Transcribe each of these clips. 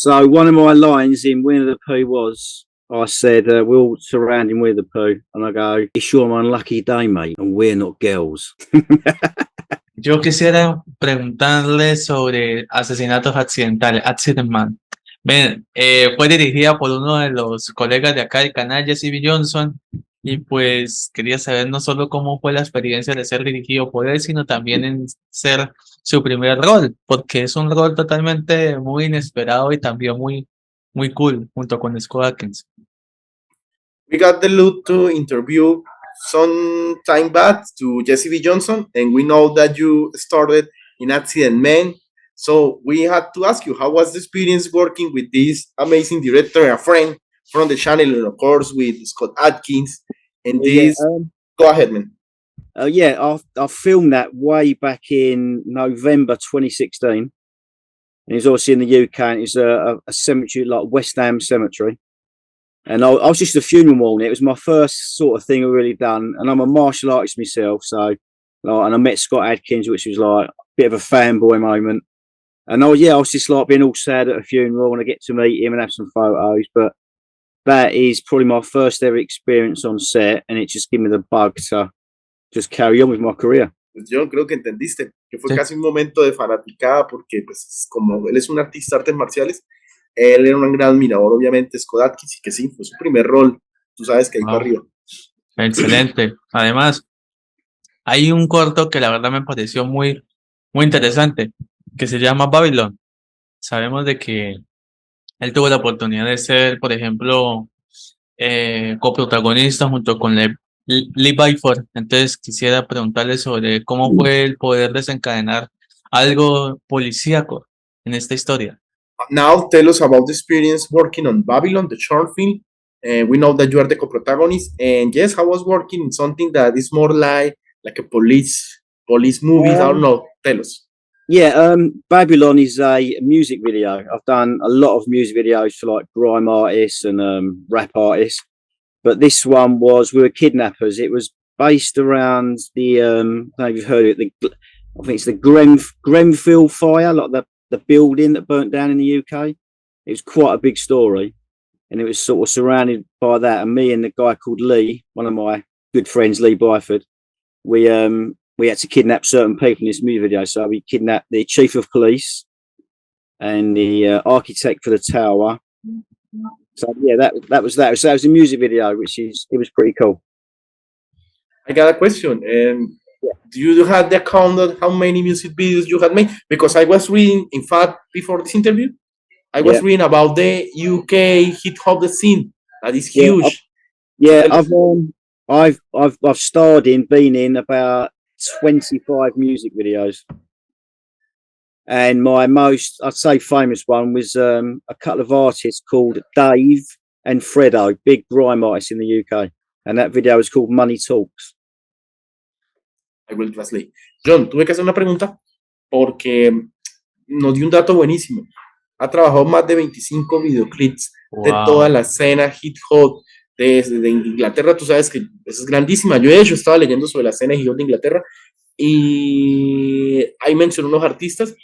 So one of my lines in Winnie the Pooh was, I said, we're all surrounding Winnie the Pooh, and I go, it's your unlucky day, mate, and we're not girls. Yo quisiera preguntarle sobre asesinatos accidentales, Accident Man. Ven, fue dirigida por uno de los colegas de acá del canal, Jesse Johnson, y pues quería saber no solo cómo fue la experiencia de ser dirigido por él, sino también en ser su primer rol, porque es un rol totalmente muy inesperado y también muy cool, junto con Scott Adkins. We got the loot to interview some time back to Jesse B. Johnson, and we know that you started in Accident Man. So we had to ask you, how was the experience working with this amazing director, a friend from the channel, and of course with Scott Adkins? And this, go ahead, man. I filmed that way back in November 2016. And it was obviously in the UK, and it was a cemetery like West Ham Cemetery. And I was just a funeral mourner. It was my first sort of thing I've really done. And I'm a martial artist myself. So, and I met Scott Adkins, which was like a bit of a fanboy moment. And I was just like being all sad at a funeral, and I get to meet him and have some photos. But that is probably my first ever experience on set. And it just gave me the bug to just carry on with my career. Pues yo creo que entendiste que fue casi un momento de fanaticada porque pues como él es un artista de artes marciales, él era un gran admirador obviamente de Scott Adkins y que sí, fue su primer rol, tú sabes que ahí para arriba. Excelente. Además, hay un corto que la verdad me pareció muy interesante, que se llama Babylon. Sabemos de que él tuvo la oportunidad de ser, por ejemplo, coprotagonista junto con Lee Byford. Entonces quisiera preguntarle sobre cómo fue el poder desencadenar algo policíaco en esta historia. Now tell us about the experience working on Babylon, the short film. We know that you are the co-protagonist, and yes, I was working in something that is more like a police movie. I don't know. Tell us. Yeah, Babylon is a music video. I've done a lot of music videos for like grime artists and rap artists, but this one we were kidnappers. It was based around the I don't know if you've heard of it. I think it's the Grenfell fire, like the building that burnt down in the UK. It was quite a big story, and it was sort of surrounded by that. And me and the guy called Lee, one of my good friends, Lee Byford, we had to kidnap certain people in this music video. So we kidnapped the chief of police and the architect for the tower. So yeah, that was that. So that was a music video, it was pretty cool. I got a question. Do you have the account of how many music videos you had made? Because I was reading, in fact, before this interview, I was reading about the UK hip hop scene. That is huge. I've been in about 25 music videos, and my most, I'd say, famous one was a couple of artists called Dave and Fredo, big grime artists in the UK, and that video was called Money Talks. I will translate. John, tuve que hacer una pregunta porque nos dio un dato buenísimo. Ha trabajado más de 25 videoclips de toda la escena hip hop de Inglaterra. Tú sabes que eso es grandísima. Yo de hecho estaba leyendo sobre la escena hip hop de Inglaterra y ahí mencionó unos artistas,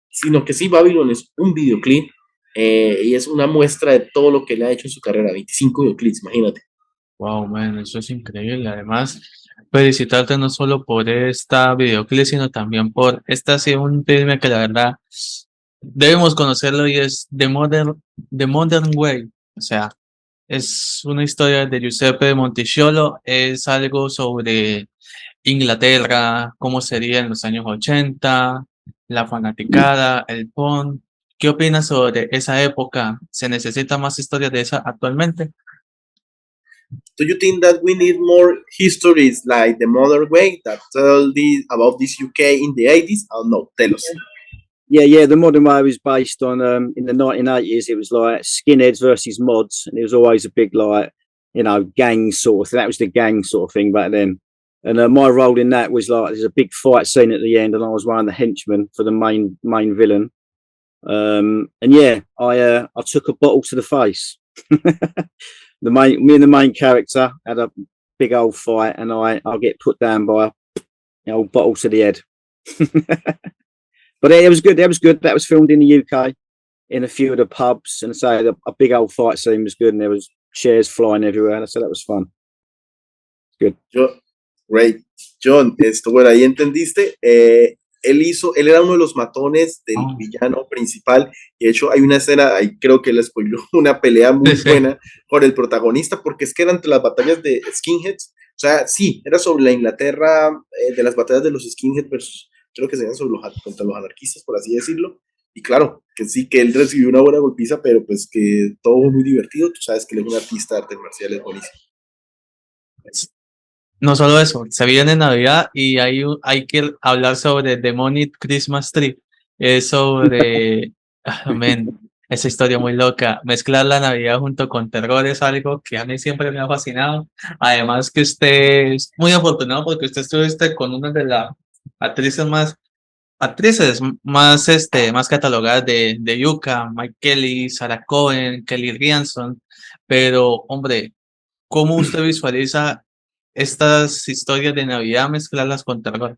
sino que sí, Babylon es un videoclip y es una muestra de todo lo que le ha hecho en su carrera. 25 videoclips, imagínate. Wow, man, eso es increíble. Además, felicitarte no solo por esta videoclip, sino también por esta ha sido un filme que la verdad debemos conocerlo, y es The Modern Way. O sea, es una historia de Giuseppe Monticello, es algo sobre Inglaterra, cómo sería en los años 80, la fanaticada, el punk. ¿Qué opinas sobre esa época? ¿Se necesita más historia de esa actualmente? Do you think that we need more histories like The Modern Way that tell about this UK in the 80s? Oh no, tell us. Yeah, The Modern Way was based on in the 1980s. It was like skinheads versus mods, and it was always a big gang sort of thing. That was the gang sort of thing back then. And my role in that was like there's a big fight scene at the end, and I was one of the henchmen for the main villain. And yeah, I took a bottle to the face. Me and the main character had a big old fight, and I'll get put down by a old bottle to the head. But it was good. That was filmed in the UK. in a few of the pubs, and say a big old fight scene was good, and there was chairs flying everywhere. And so that was fun. Good. Great. Jhon, bueno, ahí entendiste. Él era uno de los matones del villano principal. Y de hecho, hay una escena, ahí creo que le spoiló una pelea muy buena con el protagonista, porque es que eran entre las batallas de skinheads. O sea, sí, era sobre la Inglaterra de las batallas de los skinheads versus, creo que serían contra los anarquistas, por así decirlo. Y claro, que sí, que él recibió una buena golpiza, pero pues que todo muy divertido. Tú sabes que él es un artista de artes marciales buenísimo. No solo eso, se viene Navidad y hay que hablar sobre The Money Christmas Tree. Es sobre, esa historia muy loca. Mezclar la Navidad junto con terror es algo que a mí siempre me ha fascinado. Además que usted es muy afortunado porque usted estuviste con una de las actrices más catalogadas de Yuka, Mike Kelly, Sarah Cohen, Kelly Rianson. Pero, hombre, ¿cómo usted visualiza estas historias de Navidad mezclarlas con terror?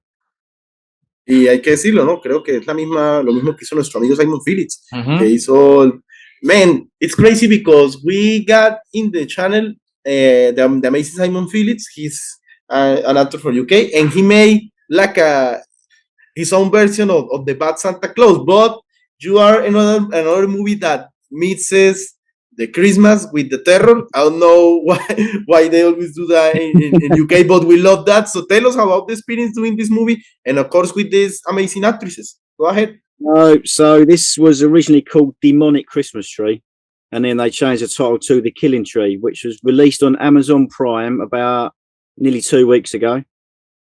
Y hay que decirlo, ¿no? Creo que es lo mismo que hizo nuestro amigo Simon Phillips, que hizo, man, it's crazy because we got in the channel the amazing Simon Phillips. He's an actor from UK, and he made like his own version of the Bad Santa Claus, but you are another movie that mixes the Christmas with the terror. I don't know why they always do that in UK, but we love that. So tell us about the experience doing this movie, and of course with these amazing actresses. Go ahead. So this was originally called Demonic Christmas Tree, and then they changed the title to The Killing Tree, which was released on Amazon Prime about nearly 2 weeks ago.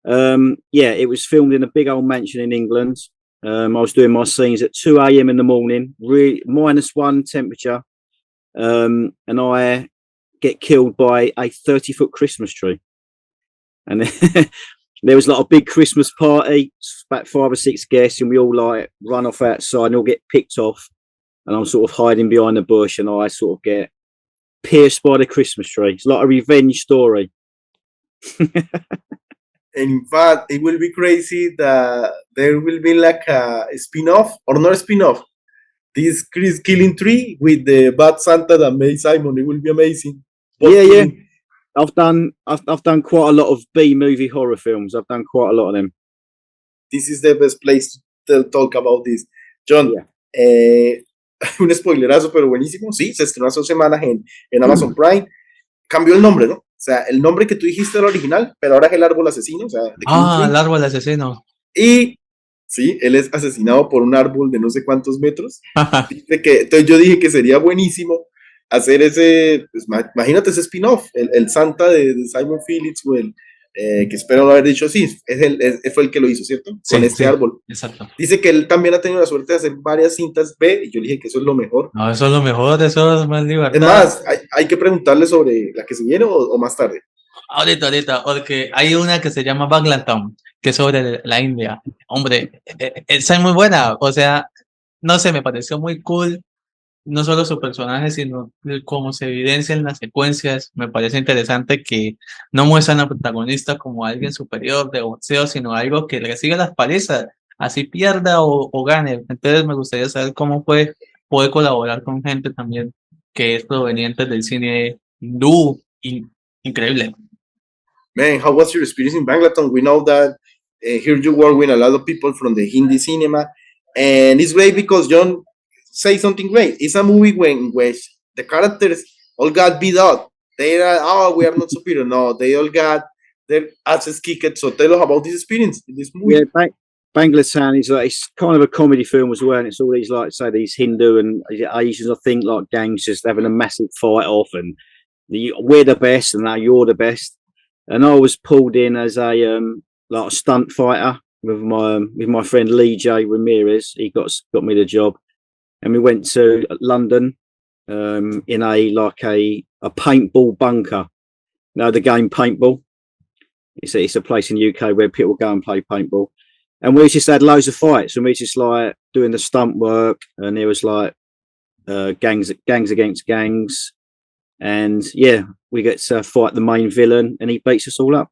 It was filmed in a big old mansion in England. I was doing my scenes at 2 a.m. in the morning, -1 temperature. And I get killed by a 30-foot Christmas tree. And there was like a big Christmas party, about 5 or 6 guests, and we all like run off outside and all get picked off. And I'm sort of hiding behind the bush, and I sort of get pierced by the Christmas tree. It's like a revenge story. And in fact, it will be crazy that there will be like a spin-off, or not a spin-off, this Killing Tree with the Bad Santa that made Simon. It will be amazing. Yeah. I've done quite a lot of B-movie horror films. I've done quite a lot of them. This is the best place to talk about this. Jhon, un spoilerazo, pero buenísimo. Sí, se estrenó hace 2 semanas en Amazon Prime. Cambió el nombre, ¿no? O sea, el nombre que tú dijiste era original, pero ahora es el árbol asesino. O sea, el árbol asesino. Y sí, él es asesinado por un árbol de no sé cuántos metros. Entonces yo dije que sería buenísimo hacer ese, pues, imagínate ese spin-off, el Santa de Simon Phillips, o que espero no haber dicho así, fue el que lo hizo, ¿cierto? Sí, con este árbol. Exacto. Dice que él también ha tenido la suerte de hacer varias cintas B, y yo le dije que eso es lo mejor. No, eso es lo mejor, eso es más libertad. Es más, hay que preguntarle sobre la que se viene o más tarde. Ahorita, porque hay una que se llama Banglatown, que es sobre la India. Hombre, esa es muy buena, o sea, no sé, me pareció muy cool, no solo su personaje, sino cómo se evidencia en las secuencias. Me parece interesante que no muestran al protagonista como alguien superior de boxeo, sino algo que le siga las palizas, así pierda o gane. Entonces me gustaría saber cómo puede poder colaborar con gente también que es proveniente del cine hindú. Increíble. Man, how was your experience in Banglatown? We know that here you work with a lot of people from the Hindi cinema, and it's great because Jhon say something great. It's a movie when the characters all got beat up. They are, we are not superior. No, they all got their asses kicked. So tell us about this experience in this movie. Yeah, Banglatown is like, it's kind of a comedy film as well, and it's all these, like, say, these Hindu and Asians, I think, like gangs just having a massive fight off, and we're the best, and now you're the best. And I was pulled in as a like a stunt fighter with my friend Lee J Ramirez. He got me the job, and we went to London in a paintball bunker. Now the game paintball. It's a place in the UK where people go and play paintball, and we just had loads of fights, and we just like doing the stunt work, and there was like gangs against gangs. And yeah, we get to fight the main villain, and he beats us all up.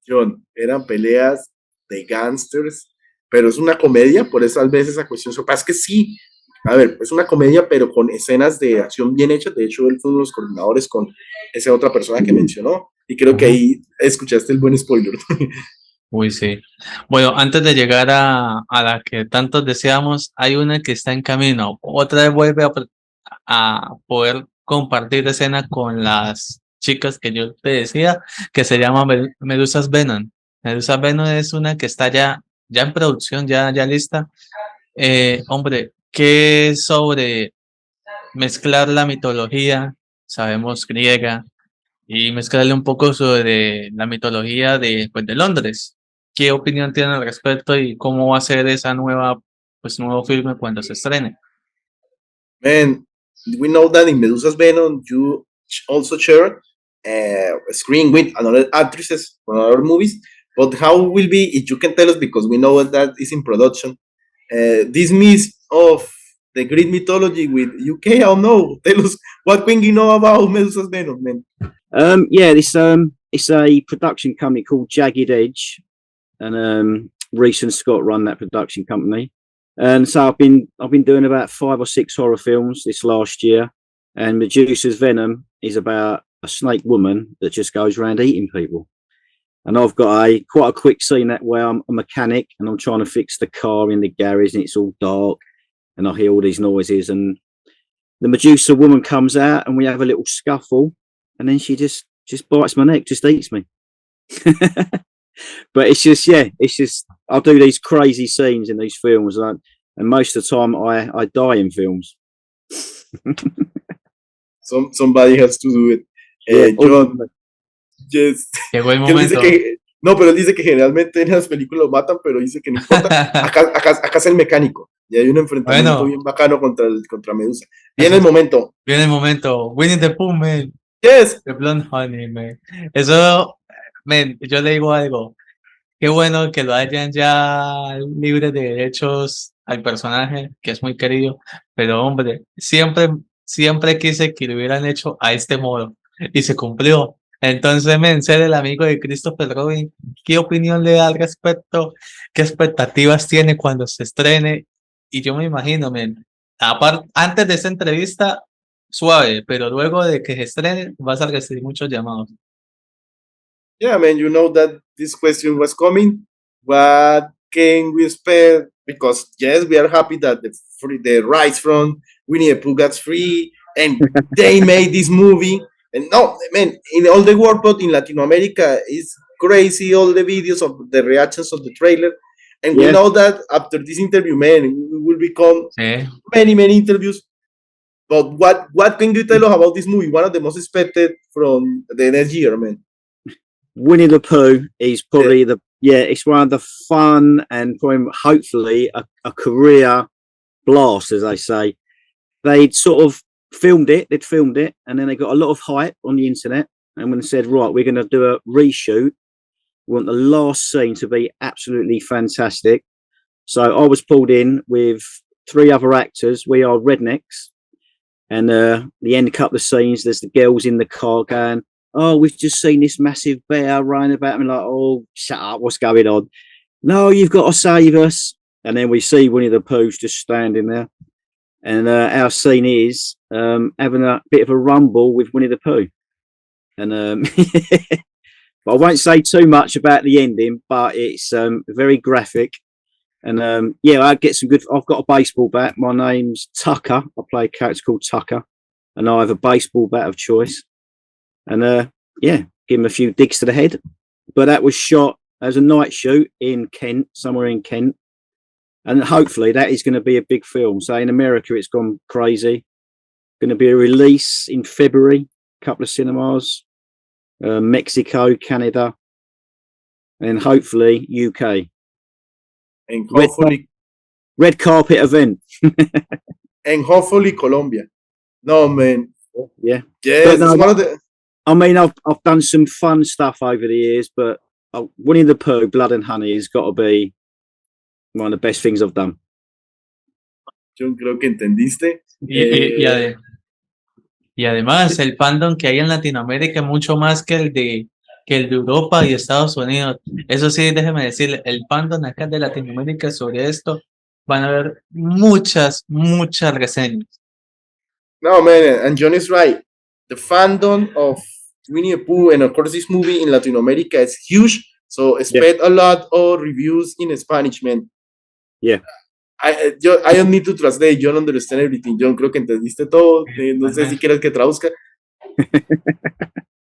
Jhon, eran peleas de gangsters, pero es una comedia, por eso tal vez esa cuestión. Es que sí, a ver, es una comedia, pero con escenas de acción bien hechas. De hecho, él fue uno de los coordinadores con esa otra persona que mencionó. Y creo que Ujú. ahí escuchaste el buen spoiler. Uy, sí. Bueno, antes de llegar a la que tantos deseamos, hay una que está en camino. Otra vez vuelve a poder compartir escena con las chicas que yo te decía, que se llama Medusas Venom. Medusa Venom es una que está ya en producción, ya lista. Hombre, ¿qué sobre mezclar la mitología, sabemos griega, y mezclarle un poco sobre la mitología de Londres? ¿Qué opinión tienen al respecto y cómo va a ser esa nuevo filme cuando se estrene? Man, we know that in Medusa's Venom, you also share a screen with another actresses from other movies. But how will be, if you can tell us, because we know that is in production, this mix of the Greek mythology with UK, I don't know. Tell us what can you know about Medusa's Venom, man. Yeah, this it's a production company called Jagged Edge, and Reese and Scott run that production company. And so I've been doing about 5 or 6 horror films this last year, and Medusa's Venom is about a snake woman that just goes around eating people. And I've got quite a quick scene that where I'm a mechanic and I'm trying to fix the car in the garage, and it's all dark, and I hear all these noises, and the Medusa woman comes out, and we have a little scuffle, and then she just bites my neck, just eats me. But it's just I do these crazy scenes in these films, and most of the time I die in films. Somebody has to do it. Yeah, John, yes. Llegó el Que él dice momento. que, no, pero él dice que generalmente en las películas lo matan, pero dice que no importa. Acá es el mecánico. Y hay un enfrentamiento Bueno, bien bacano contra Medusa. Viene el momento. viene el momento. Winnie the Pooh, man. Yes. The Blonde Honey, man. Eso, man, yo le digo algo. Qué bueno que lo hayan ya libre de derechos al personaje, que es muy querido. Pero, hombre, siempre quise que lo hubieran hecho a este modo. Y se cumplió. Entonces, men, ser el amigo de Christopher Robin, ¿qué opinión le da al respecto? ¿Qué expectativas tiene cuando se estrene? Y yo me imagino, men, antes de esta entrevista, suave, pero luego de que se estrene, vas a recibir muchos llamados. Yeah, man, you know that this question was coming. What can we expect? Because yes, we are happy that the rights from Winnie the Pooh got free, and they made this movie. And no, man, in all the world, but in Latin America, it's crazy. All the videos of the reactions of the trailer, and we Yeah. know that after this interview, man, we will become Sí. many interviews. But what can you tell us about this movie? One of the most expected from the next year, man. Winnie the Pooh is probably it's one of the fun and probably, hopefully a career blast, as they say. They'd sort of filmed it, and then they got a lot of hype on the internet, and when they said, right, we're going to do a reshoot, we want the last scene to be absolutely fantastic. So I was pulled in with 3 other actors. We are rednecks, and the end couple of scenes, there's the girls in the car going, oh, we've just seen this massive bear running about. I'm like, oh, shut up, what's going on? No, you've got to save us. And then we see Winnie the Pooh's just standing there, and our scene is having a bit of a rumble with Winnie the Pooh. And but I won't say too much about the ending, but it's very graphic. And yeah, I get some good. I've got a baseball bat. My name's Tucker. I play a character called Tucker, and I have a baseball bat of choice. And yeah, give him a few digs to the head. But that was shot as a night shoot in Kent, somewhere in Kent. And hopefully that is going to be a big film. So in America, it's gone crazy. Going to be a release in February, a couple of cinemas, Mexico, Canada, and hopefully UK. And hopefully red carpet event. And hopefully Colombia. No, man. Yeah. Yes, no, it's one of the. I mean, I've done some fun stuff over the years, but Winnie the Pooh, Blood and Honey has got to be one of the best things I've done. Yo creo que entendiste. Y además, el fandom que hay en Latinoamérica es mucho más que el de Europa y Estados Unidos. Eso sí, déjeme decirle, el fandom acá de Latinoamérica sobre esto van a haber muchas reseñas. No, man, and John is right. The fandom of Winnie the Pooh and of course this movie in Latin America is huge. So expect a lot of reviews in Spanish, man. Yeah. I don't need to translate. Yo no understand everything. John, creo que entendiste todo. No sé si quieres que traduzca.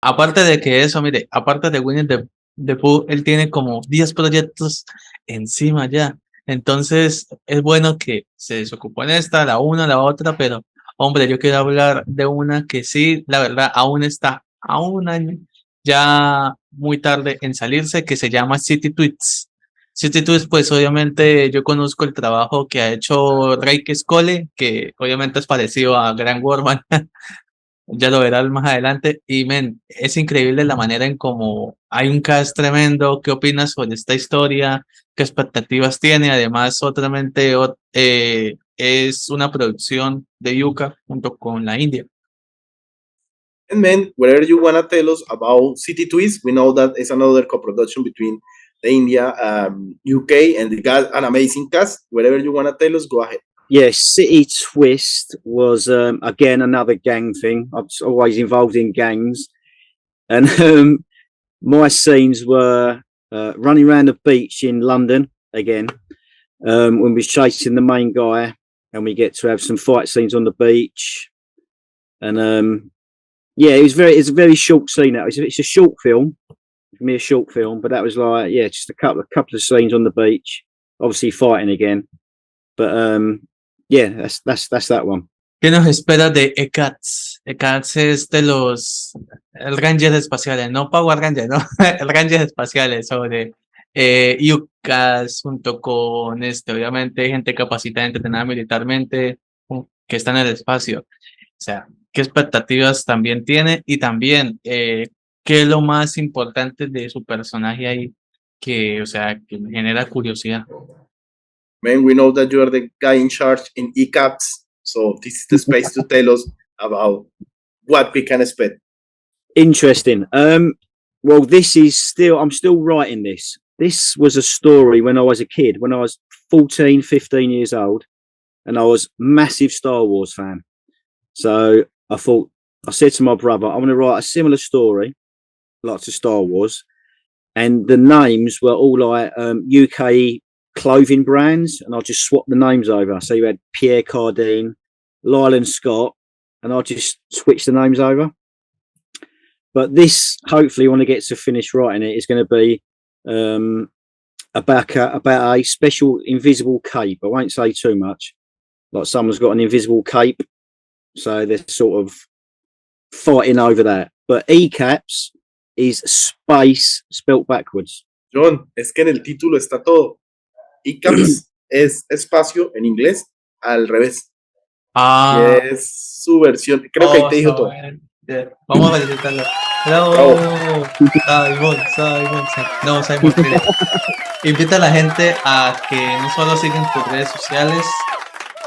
Aparte de que eso, mire, aparte de Winnie the Pooh, él tiene como 10 proyectos encima ya. Entonces, es bueno que se desocupó en esta, la una, la otra, pero, hombre, yo quiero hablar de una que sí, la verdad, aún está a un año, ya muy tarde en salirse, que se llama City Tweets. City Tweets, pues obviamente yo conozco el trabajo que ha hecho Drake Scole, que obviamente es parecido a Grand Warman. Ya lo verás más adelante. Y men, es increíble la manera en cómo hay un cast tremendo. ¿Qué opinas sobre esta historia? ¿Qué expectativas tiene? Además, es una producción de Yuka junto con la India. And man, whatever you want to tell us about City Twist, we know that it's another co-production between the India, UK, and they got an amazing cast. Whatever you want to tell us, go ahead. Yes, City Twist was again another gang thing. I was always involved in gangs, and my scenes were running around the beach in London again. When we was chasing the main guy, and we get to have some fight scenes on the beach, and yeah, it's a very short scene. Now it's a short film, for me a short film, but that was like just a couple of scenes on the beach, obviously fighting again, but yeah, that's that one. ¿Qué nos espera de Ecaps? Ecaps es de los Rangers espaciales, no Power Rangers, ¿no? Rangers espaciales sobre Yucas junto con obviamente gente capacitada, entrenada militarmente que está en el espacio. O sea, ¿qué expectativas también tiene? Y también, ¿qué es lo más importante de su personaje ahí? Que, o sea, que me genera curiosidad. Man, we know that you are the guy in charge in Ecaps, so this is the space to tell us about what we can expect. Interesting. Well, I'm still writing this. This was a story when I was a kid, when I was 14, 15 years old, and I was massive Star Wars fan. So I said to my brother, I'm going to write a similar story, like to Star Wars. And the names were all like UK clothing brands, and I just swapped the names over. So you had Pierre Cardin, Lyland Scott, and I just switched the names over. But this, hopefully, when I get to finish writing it, is going to be about a special invisible cape. I won't say too much. Like someone's got an invisible cape, so they're sort of fighting over that. But Ecaps is space spelt backwards. John, es que en el título está todo. Ecaps es espacio en inglés al revés. Ah. Y es su versión. Creo que ahí te dijo todo. Vamos a felicitarlo. ¡Bravo! Simon. No, Simon, mire. Invita a la gente a que no solo sigan tus redes sociales.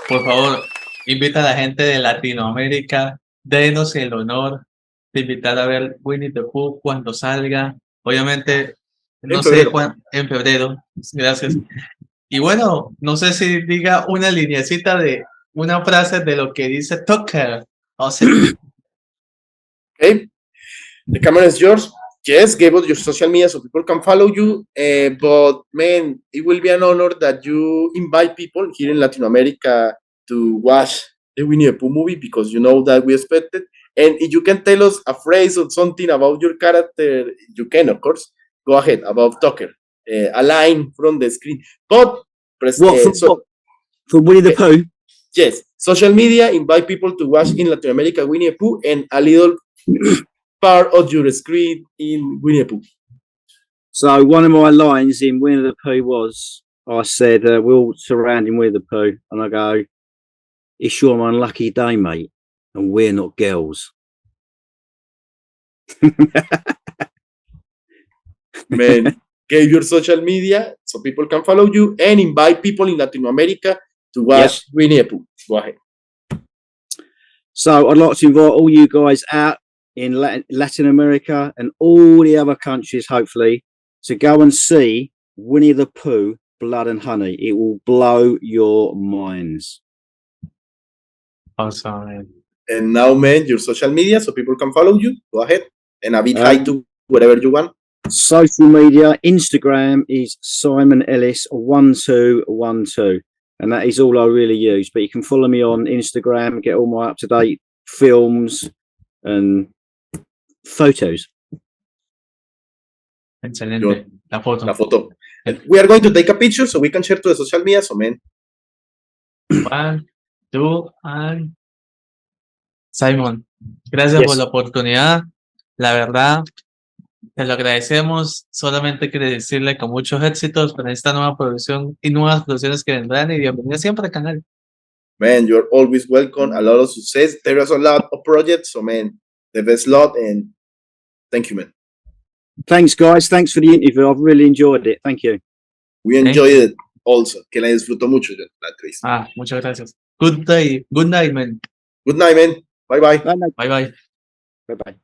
Por favor, invita a la gente de Latinoamérica. Denos el honor de invitar a ver Winnie the Pooh cuando salga. Obviamente, no sé cuándo, en febrero. Gracias. Y bueno, no sé si diga una lineacita de una frase de lo que dice Tucker. O sea, okay, the camera is yours. Yes, give us your social media so people can follow you. But man, it will be an honor that you invite people here in Latin America to watch the Winnie the Pooh movie, because you know that we expect it. And if you can tell us a phrase or something about your character, you can, of course. Go ahead, about Tucker. A line from the screen. But for Winnie the Pooh? Yes, social media, invite people to watch in Latin America Winnie the Pooh, and a little part of your screen in Winnie the Pooh. So one of my lines in Winnie the Pooh was, I said, we're all surrounding Winnie the Pooh, and I go, it's your unlucky day, mate, and we're not girls. Man, give your social media so people can follow you, and invite people in Latin America to watch Winnie the Pooh. Go ahead. So I'd like to invite all you guys out in Latin America and all the other countries, hopefully, to go and see Winnie the Pooh Blood and Honey. It will blow your minds. Awesome, man. And now, man, your social media so people can follow you. Go ahead. And a bit hi to whatever you want. Social media, Instagram is Simon Ellis 1212, and that is all I really use. But you can follow me on Instagram, get all my up-to-date films and photos. Excelente. La foto. La foto. We are going to take a picture so we can share to the social media. So, man. 1, 2, and Simon, gracias por la oportunidad. La verdad, te lo agradecemos. Solamente quiero decirle con muchos éxitos para esta nueva producción y nuevas producciones que vendrán. Y bienvenido siempre al canal. Man, you're always welcome. A lot of success. There is a lot of projects. So, man, the best lot. And thank you, man. Thanks, guys. Thanks for the interview. I've really enjoyed it. Thank you. We enjoyed it also. Que la disfruto mucho, la entrevista. Muchas gracias. Good day. Good night, man. Good night, man. Bye, bye. Bye, bye. Bye, bye.